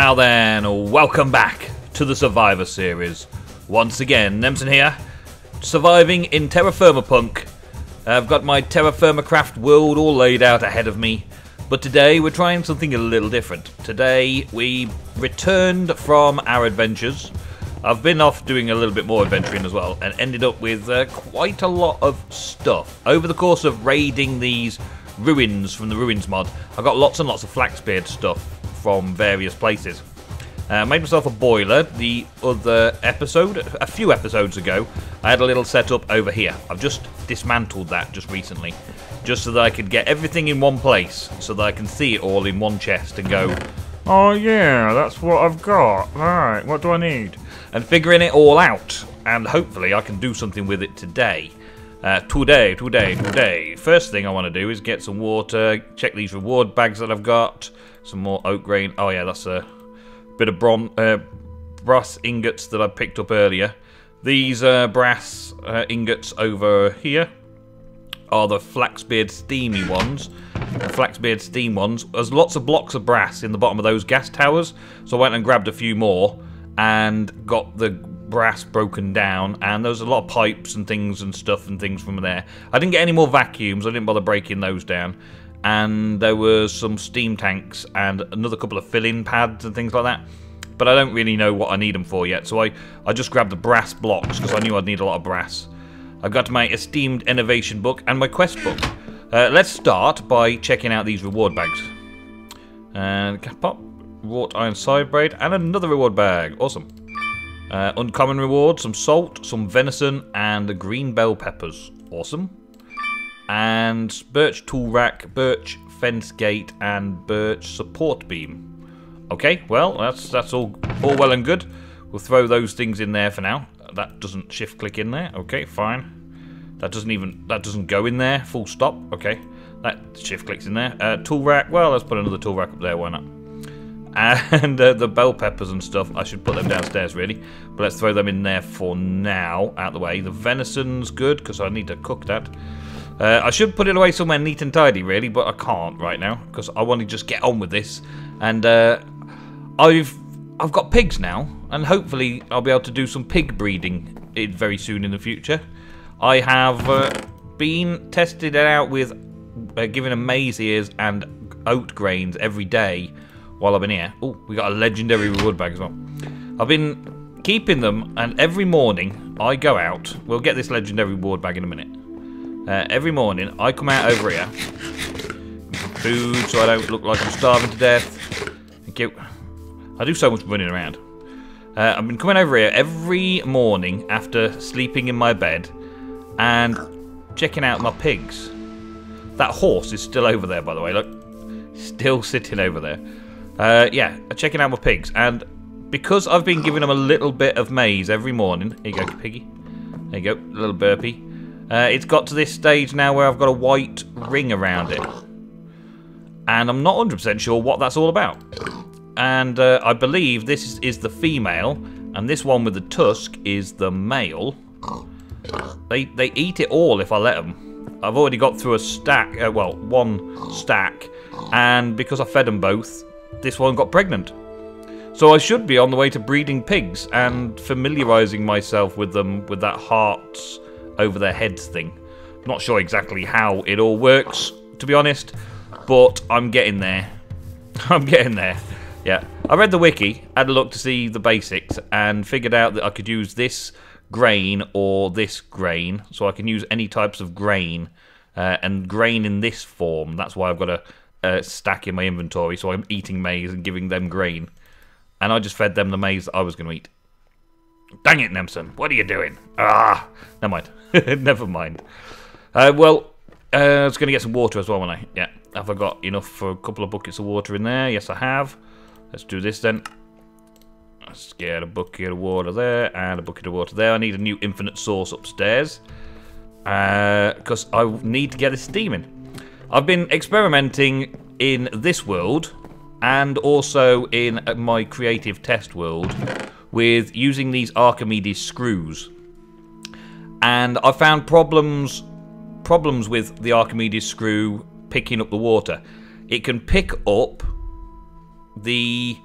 Now then, welcome back to the Survivor series. Once again, Nemsun here, surviving in TerraFirmaPunk. I've got my TerraFirmaCraft world all laid out ahead of me, but today we're trying something a little different. Today we returned from our adventures. I've been off doing a little bit more adventuring as well, and ended up with quite a lot of stuff. Over the course of raiding these ruins from the Ruins mod, I got lots and lots of Flaxbeard stuff from various places. Made myself a boiler the other episode, a few episodes ago. I had a little setup over here. I've just dismantled that just recently, just so that I could get everything in one place, so that I can see it all in one chest and go, oh yeah, that's what I've got. Alright, what do I need? And figuring it all out, and hopefully I can do something with it today. Today. First thing I want to do is get some water, check these reward bags that I've got, some more oak grain. Oh yeah, that's a bit of brass ingots that I picked up earlier. These brass ingots over here are the Flaxbeard steamy ones. The Flaxbeard steam ones. There's lots of blocks of brass in the bottom of those gas towers, so I went and grabbed a few more and got the brass broken down, and there was a lot of pipes and things from there. I didn't get any more vacuums, I didn't bother breaking those down, and there was some steam tanks and another couple of fill-in pads and things like that, but I don't really know what I need them for yet, so I just grabbed the brass blocks because I knew I'd need a lot of brass. I got my esteemed innovation book and my quest book. Let's start by checking out these reward bags. And pop, wrought iron side braid, and another reward bag. Awesome. Uncommon reward, some salt, some venison, and the green bell peppers. Awesome. And birch tool rack, birch fence gate, and birch support beam. Okay, well, that's all well and good. We'll throw those things in there for now. That doesn't shift click in there. Okay, fine. That doesn't go in there. Full stop. Okay, that shift clicks in there. Tool rack. Well, let's put another tool rack up there. Why not? And the bell peppers and stuff, I should put them downstairs really, but let's throw them in there for now, out the way. The venison's good because I need to cook that. I should put it away somewhere neat and tidy really, but I can't right now because I want to just get on with this. And I've got pigs now, and hopefully I'll be able to do some pig breeding very soon in the future. I have been tested it out with giving them maize ears and oat grains every day while I've been here. Oh, we got a legendary reward bag as well. I've been keeping them, and every morning I go out. We'll get this legendary reward bag in a minute. Every morning I come out over here, food so I don't look like I'm starving to death. Thank you. I do so much running around. I've been coming over here every morning after sleeping in my bed and checking out my pigs. That horse is still over there, by the way. Look, still sitting over there. Yeah, checking out my pigs, and because I've been giving them a little bit of maize every morning. Here you go, piggy. There you go, a little burpee. It's got to this stage now where I've got a white ring around it, and I'm not 100% sure what that's all about. And I believe this is the female, and this one with the tusk is the male. They eat it all if I let them. I've already got through a stack, well, one stack, and because I fed them both, this one got pregnant. So I should be on the way to breeding pigs and familiarising myself with them with that hearts over their heads thing. Not sure exactly how it all works, to be honest, but I'm getting there. I'm getting there. Yeah, I read the wiki, had a look to see the basics, and figured out that I could use this grain or this grain, so I can use any types of grain, and grain in this form. That's why I've got a stack in my inventory, so I'm eating maize and giving them grain, and I just fed them the maize that I was going to eat. Dang it, Nemsun, what are you doing? Never mind. Never mind. Well, I was going to get some water as well, when yeah, have I got enough for a couple of buckets of water in there? Yes, I have. Let's do this then. Let's get a bucket of water there and a bucket of water there. I need a new infinite source upstairs because I need to get this steaming. I've been experimenting in this world and also in my creative test world with using these Archimedes screws, and I found problems with the Archimedes screw picking up the water. It can pick up the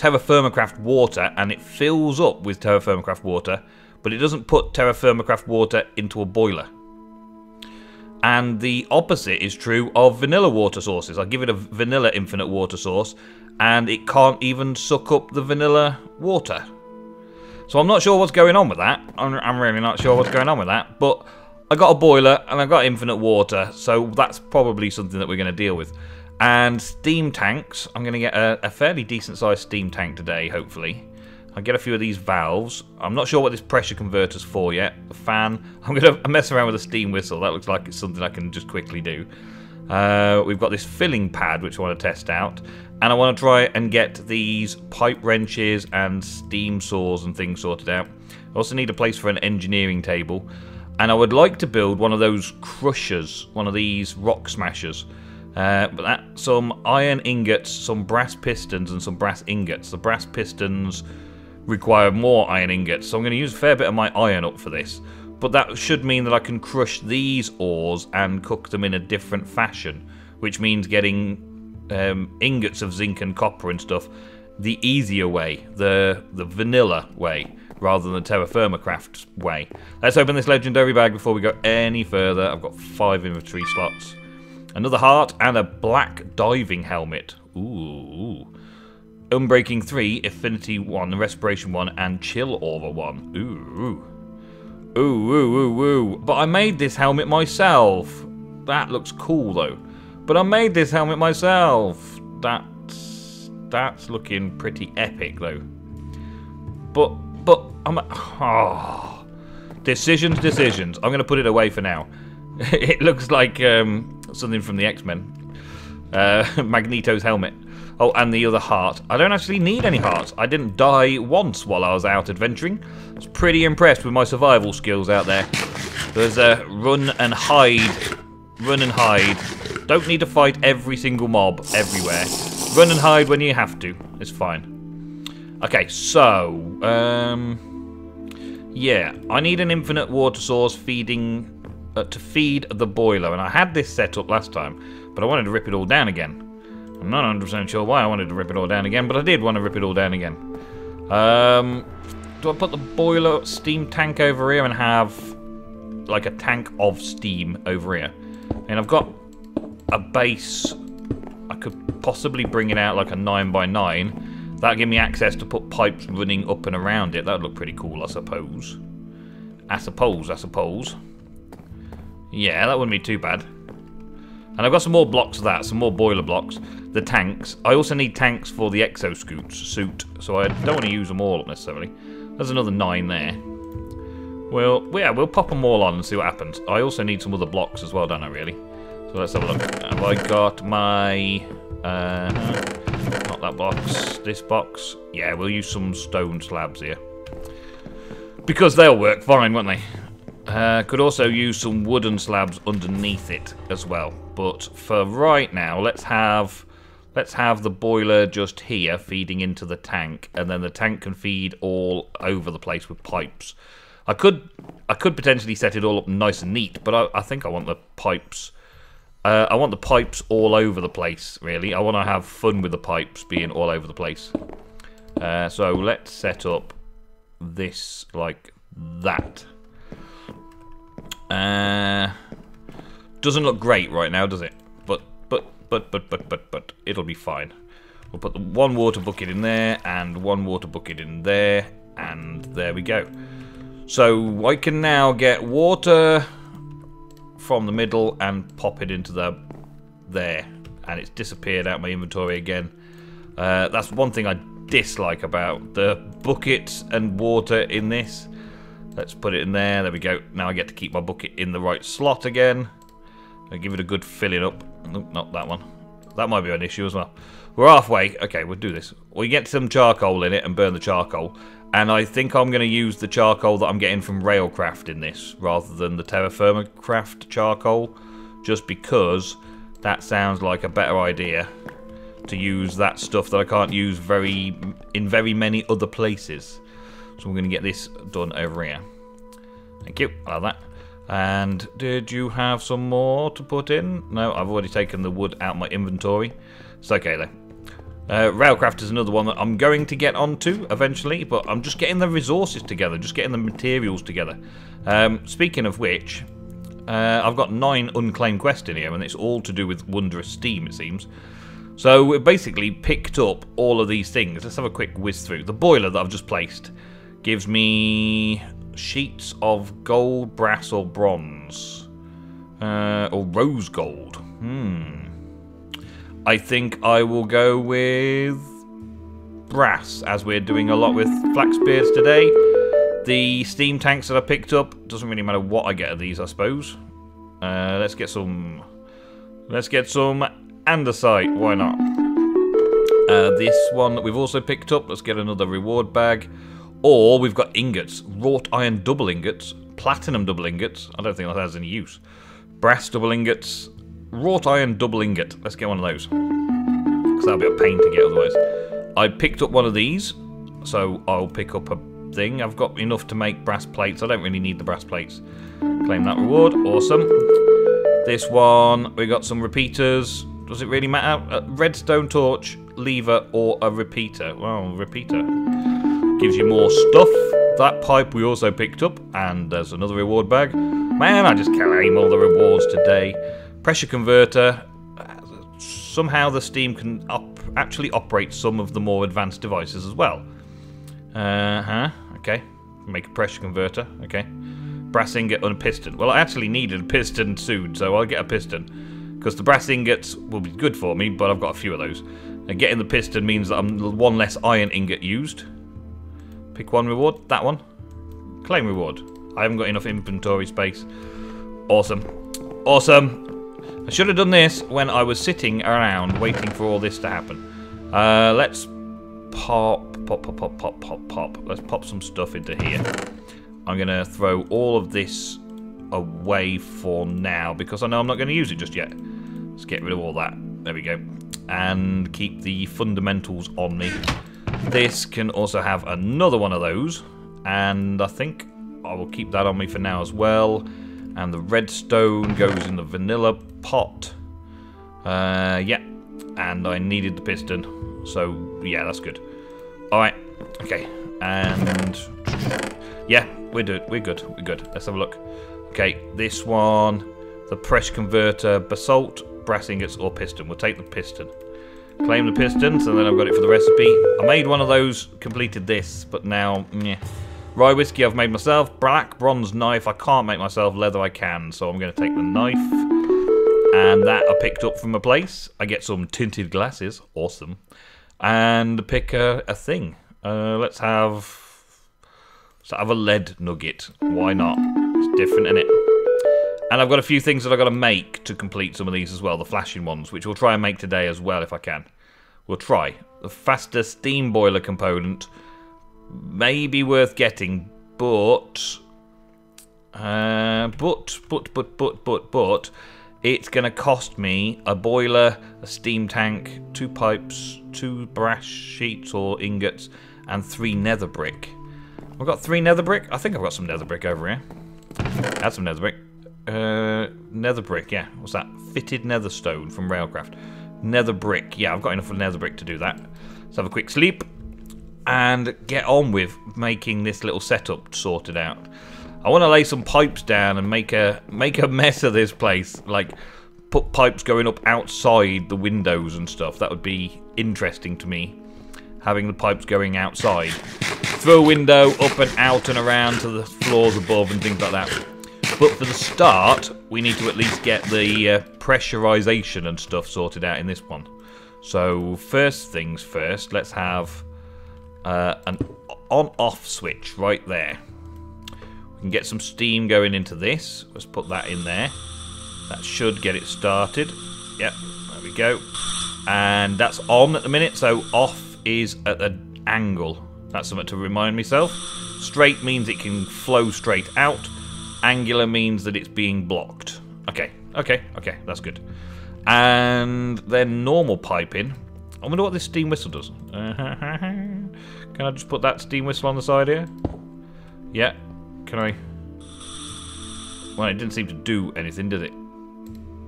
TerraFirmaCraft water, and it fills up with TerraFirmaCraft water, but it doesn't put TerraFirmaCraft water into a boiler. And the opposite is true of vanilla water sources. I give it a vanilla infinite water source, and it can't even suck up the vanilla water. So I'm not sure what's going on with that. I'm really not sure what's going on with that. But I got a boiler, and I got infinite water, so that's probably something that we're going to deal with. And steam tanks. I'm going to get a fairly decent-sized steam tank today, hopefully. I'll get a few of these valves. I'm not sure what this pressure converter's for yet. The fan. I'm going to mess around with a steam whistle. That looks like it's something I can just quickly do. We've got this filling pad, which I want to test out. And I want to try and get these pipe wrenches and steam saws and things sorted out. I also need a place for an engineering table. And I would like to build one of those crushers, one of these rock smashers. But some iron ingots, some brass pistons, and some brass ingots. The brass pistons require more iron ingots, so I'm going to use a fair bit of my iron up for this. But that should mean that I can crush these ores and cook them in a different fashion, which means getting ingots of zinc and copper and stuff the easier way, the vanilla way, rather than the TerraFirmaCraft way. Let's open this legendary bag before we go any further. I've got 5 inventory slots. Another heart and a black diving helmet. Ooh. Unbreaking 3, Affinity 1, Respiration 1, and Chill Aura 1. Ooh. Ooh, ooh, ooh, ooh. But I made this helmet myself. That looks cool, though. But I made this helmet myself. That's looking pretty epic, though. But I'm... Oh. Decisions. I'm going to put it away for now. It looks like something from the X-Men. Magneto's helmet. Oh, and the other heart. I don't actually need any hearts. I didn't die once while I was out adventuring. I was pretty impressed with my survival skills out there. There's a run and hide. Run and hide. Don't need to fight every single mob everywhere. Run and hide when you have to. It's fine. Okay, so... yeah, I need an infinite water source feeding... to feed the boiler. And I had this set up last time, but I wanted to rip it all down again. I'm not 100% sure why I wanted to rip it all down again, but I did want to rip it all down again. Do I put the boiler steam tank over here and have like a tank of steam over here? And I've got a base. I could possibly bring it out like a 9x9. That'll give me access to put pipes running up and around it. That'd look pretty cool, I suppose. I suppose. Yeah, that wouldn't be too bad. And I've got some more blocks of that, some more boiler blocks. The tanks. I also need tanks for the exosuit, so I don't want to use them all up necessarily. There's another 9 there. Well, yeah, we'll pop them all on and see what happens. I also need some other blocks as well, don't I, really? So let's have a look. Have I got my... not that box. This box. Yeah, we'll use some stone slabs here. Because they'll work fine, won't they? Could also use some wooden slabs underneath it as well. But for right now, let's have the boiler just here feeding into the tank, and then the tank can feed all over the place with pipes. I could potentially set it all up nice and neat, but I think I want the pipes. I want the pipes all over the place, really. I want to have fun with the pipes being all over the place. So let's set up this like that. Doesn't look great right now, does it? But it'll be fine. We'll put the one water bucket in there and one water bucket in there, and there we go. So I can now get water from the middle and pop it into there, and it's disappeared out my inventory again. That's one thing I dislike about the buckets and water in this. Let's put it in there. There we go. Now I get to keep my bucket in the right slot again. I give it a good filling up. Nope, not that one. That might be an issue as well. We're halfway. Okay, we'll do this. We get some charcoal in it and burn the charcoal. And I think I'm going to use the charcoal that I'm getting from Railcraft in this, rather than the TerraFirmaCraft charcoal, just because that sounds like a better idea to use that stuff that I can't use in very many other places. So we're going to get this done over here. Thank you. I love that. And did you have some more to put in? No, I've already taken the wood out of my inventory. It's okay though. Railcraft is another one that I'm going to get onto eventually, but I'm just getting the resources together, just getting the materials together. Speaking of which, I've got 9 unclaimed quests in here, and it's all to do with Wondrous Steam, it seems. So we've basically picked up all of these things. Let's have a quick whiz through. The boiler that I've just placed gives me sheets of gold, brass, or bronze. Or rose gold. I think I will go with brass, as we're doing a lot with Flaxbeards today. The steam tanks that I picked up, doesn't really matter what I get of these, I suppose. Let's get some andesite, why not? This one that we've also picked up, let's get another reward bag. Or we've got ingots, wrought iron double ingots, platinum double ingots, I don't think that has any use. Brass double ingots, wrought iron double ingot, let's get one of those. Because that'll be a pain to get otherwise. I picked up one of these, so I'll pick up a thing. I've got enough to make brass plates, I don't really need the brass plates. Claim that reward, awesome. This one, we got some repeaters. Does it really matter? A redstone torch, lever, or a repeater? Well, repeater gives you more stuff. That pipe we also picked up, and there's another reward bag. Man, I just claim all the rewards today. Pressure converter. Somehow the steam can actually operate some of the more advanced devices as well. Okay. Make a pressure converter. Okay. Brass ingot and a piston. Well, I actually needed a piston soon, so I'll get a piston. Because the brass ingots will be good for me, but I've got a few of those. And getting the piston means that I'm one less iron ingot used. Pick one reward. That one. Claim reward. I haven't got enough inventory space. Awesome. Awesome. I should have done this when I was sitting around waiting for all this to happen. Let's pop. Let's pop some stuff into here. I'm going to throw all of this away for now because I know I'm not going to use it just yet. Let's get rid of all that. There we go. And keep the fundamentals on me. This can also have another one of those. And I think I will keep that on me for now as well. And the redstone goes in the vanilla pot. Yeah. And I needed the piston. So, yeah, that's good. Alright. Okay. And yeah, we're good. We're good. Let's have a look. Okay, this one. The pressure converter, basalt, brass ingots, or piston. We'll take the piston. Claim the piston, so then I've got it for the recipe. I made one of those, completed this, but now, yeah. Rye whiskey I've made myself. Black bronze knife I can't make myself. Leather I can, so I'm going to take the knife. And that I picked up from a place. I get some tinted glasses. Awesome. And pick a thing. Let's have a lead nugget. Why not? It's different, isn't it? And I've got a few things that I've got to make to complete some of these as well. The flashing ones, which we'll try and make today as well if I can. We'll try. The faster steam boiler component may be worth getting, but it's going to cost me a boiler, a steam tank, 2 pipes, 2 brass sheets or ingots, and 3 nether brick. I've got 3 nether brick. I think I've got some nether brick over here. Add some nether brick. Nether brick, yeah. What's that? Fitted nether stone from Railcraft. Nether brick. Yeah, I've got enough of nether brick to do that. Let's have a quick sleep and get on with making this little setup sorted out. I want to lay some pipes down and make a mess of this place. Like, put pipes going up outside the windows and stuff. That would be interesting to me. Having the pipes going outside. Through a window, up and out and around to the floors above and things like that. But for the start, we need to at least get the pressurization and stuff sorted out in this one. So, first things first, let's have an on-off switch right there. We can get some steam going into this. Let's put that in there. That should get it started. Yep, there we go. And that's on at the minute, so off is at an angle. That's something to remind myself. Straight means it can flow straight out. Angular means that it's being blocked. Okay, that's good. And then normal piping. I wonder what this steam whistle does. Can I just put that steam whistle on the side here? Yeah. Can I? Well, it didn't seem to do anything, did it?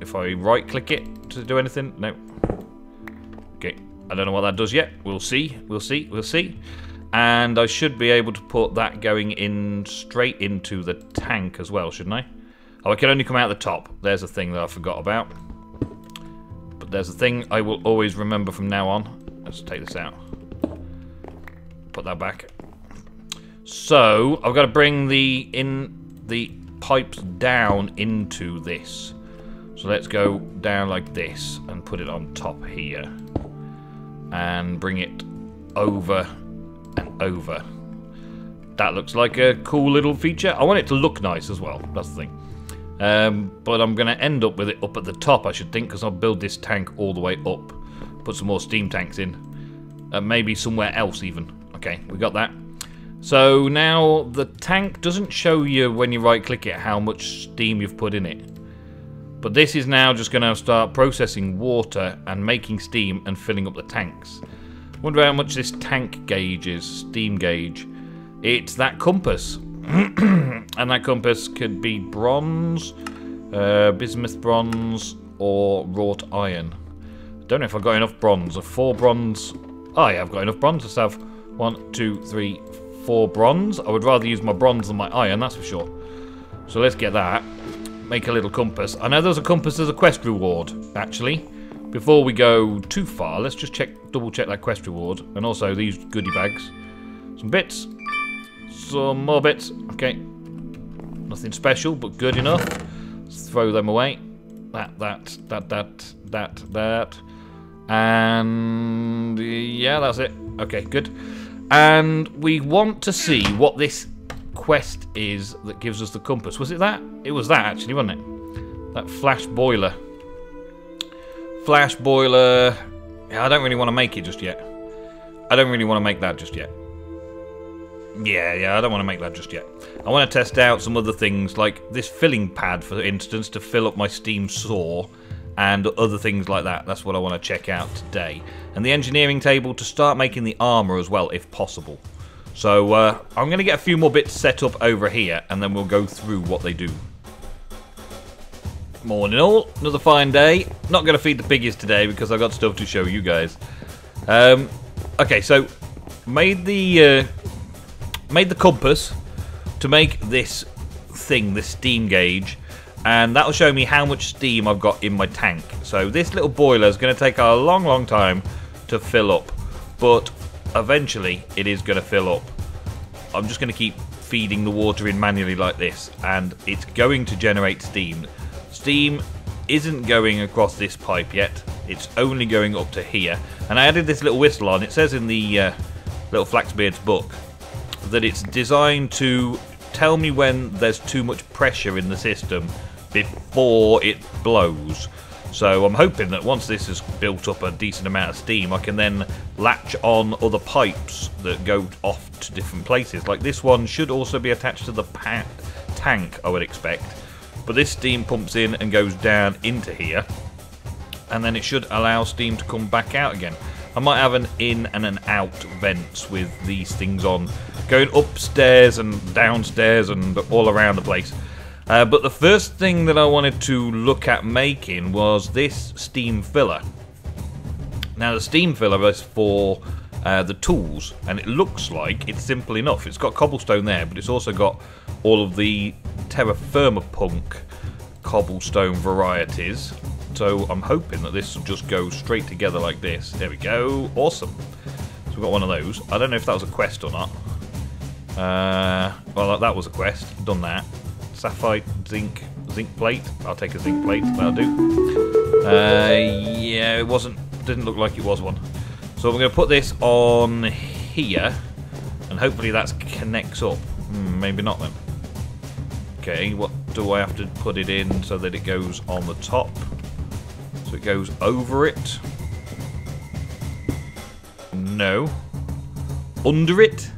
If I right-click it to do anything? No. Okay. I don't know what that does yet. We'll see. We'll see. We'll see. And I should be able to put that going in straight into the tank as well, shouldn't I? Oh, I can only come out the top. There's a thing that I forgot about. But there's a thing I will always remember from now on. Let's take this out. Put that back. So, I've got to bring the pipes down into this. So let's go down like this and put it on top here. And bring it over and over. That looks like a cool little feature. I want it to look nice as well. That's the thing. But I'm going to end up with it up at the top, I should think, because I'll build this tank all the way up. Put some more steam tanks in. Maybe somewhere else even. Okay, we got that. So now the tank doesn't show you when you right click it how much steam you've put in it. But this is now just going to start processing water and making steam and filling up the tanks. Wonder how much this tank gauge is, steam gauge. It's that compass. And that compass could be bronze, bismuth bronze, or wrought iron. Don't know if I've got enough bronze. 4 bronze. Oh yeah, I've got enough bronze. Let's have 1, 2, 3, 4 bronze. I would rather use my bronze than my iron, that's for sure. So let's get that. Make a little compass. I know there's a compass as a quest reward, actually. Before we go too far, let's just double check that quest reward. And also these goodie bags. Some bits. Some more bits. Okay. Nothing special, but good enough. Let's throw them away. That. And yeah, that's it. Okay, good. And we want to see what this quest is that gives us the compass. Was it that? It was that, actually, wasn't it? That flash boiler. Flash boiler. Yeah, I don't really want to make it just yet. I don't really want to make that just yet. Yeah, I don't want to make that just yet. I want to test out some other things, like this filling pad, for instance, to fill up my steam saw, and other things like that. That's what I want to check out today. And the engineering table to start making the armour as well, if possible. So, I'm going to get a few more bits set up over here, and then we'll go through what they do. Morning all, another fine day. Not going to feed the piggies today, because I've got stuff to show you guys. Okay, so, made the compass to make this thing, this steam gauge, and that'll show me how much steam I've got in my tank. So this little boiler is going to take a long time to fill up, but eventually it is going to fill up. I'm just going to keep feeding the water in manually like this, and it's going to generate steam. Steam isn't going across this pipe yet, it's only going up to here. And I added this little whistle on. It says in the little Flaxbeard's book that it's designed to tell me when there's too much pressure in the system before it blows. So I'm hoping that once this has built up a decent amount of steam, I can then latch on other pipes that go off to different places. Like this one should also be attached to the tank, I would expect. But this steam pumps in and goes down into here, and then it should allow steam to come back out again. I might have an in and an out vents with these things on, going upstairs and downstairs and all around the place. But the first thing that I wanted to look at making was this steam filler. Now the steam filler is for the tools, and it looks like it's simple enough. It's got cobblestone there, but it's also got all of the TerraFirmaPunk cobblestone varieties. So I'm hoping that this will just go straight together like this. There we go. Awesome. So we've got one of those. I don't know if that was a quest or not. Well, that was a quest. Done that. Sapphire, zinc plate. I'll take a zinc plate. That'll do. Yeah, it wasn't. Didn't look like it was one. So we're going to put this on here, and hopefully that connects up. Maybe not then. Okay, what do I have to put it in so that it goes on the top? So it goes over it. No. Under it?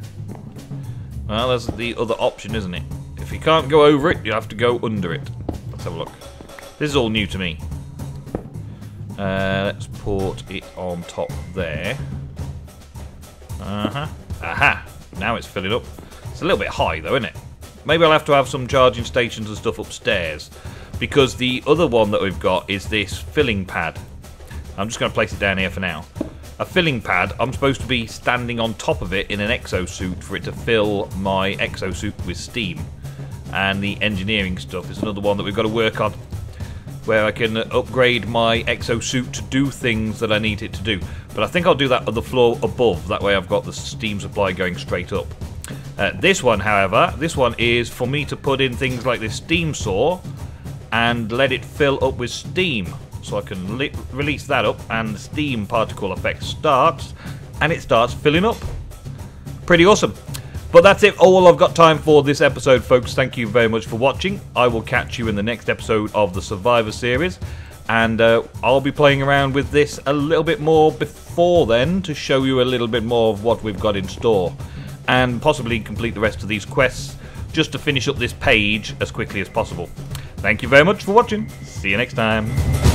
Well, that's the other option, isn't it? If you can't go over it, you have to go under it. Let's have a look. This is all new to me. Let's put it on top there. Aha! Now it's filling up. It's a little bit high though, isn't it? Maybe I'll have to have some charging stations and stuff upstairs, because the other one that we've got is this filling pad. I'm just going to place it down here for now. a filling pad, I'm supposed to be standing on top of it in an exosuit for it to fill my exosuit with steam. And the engineering stuff is another one that we've got to work on, where I can upgrade my exosuit to do things that I need it to do. But I think I'll do that on the floor above, that way I've got the steam supply going straight up. This one, however, this one is for me to put in things like this steam saw and let it fill up with steam. So I can release that up and the steam particle effect starts, and it starts filling up. Pretty awesome. But that's it, all I've got time for this episode, folks. Thank you very much for watching. I will catch you in the next episode of the Survivor series, and I'll be playing around with this a little bit more before then to show you a little bit more of what we've got in store, and possibly complete the rest of these quests just to finish up this page as quickly as possible. Thank you very much for watching. See you next time.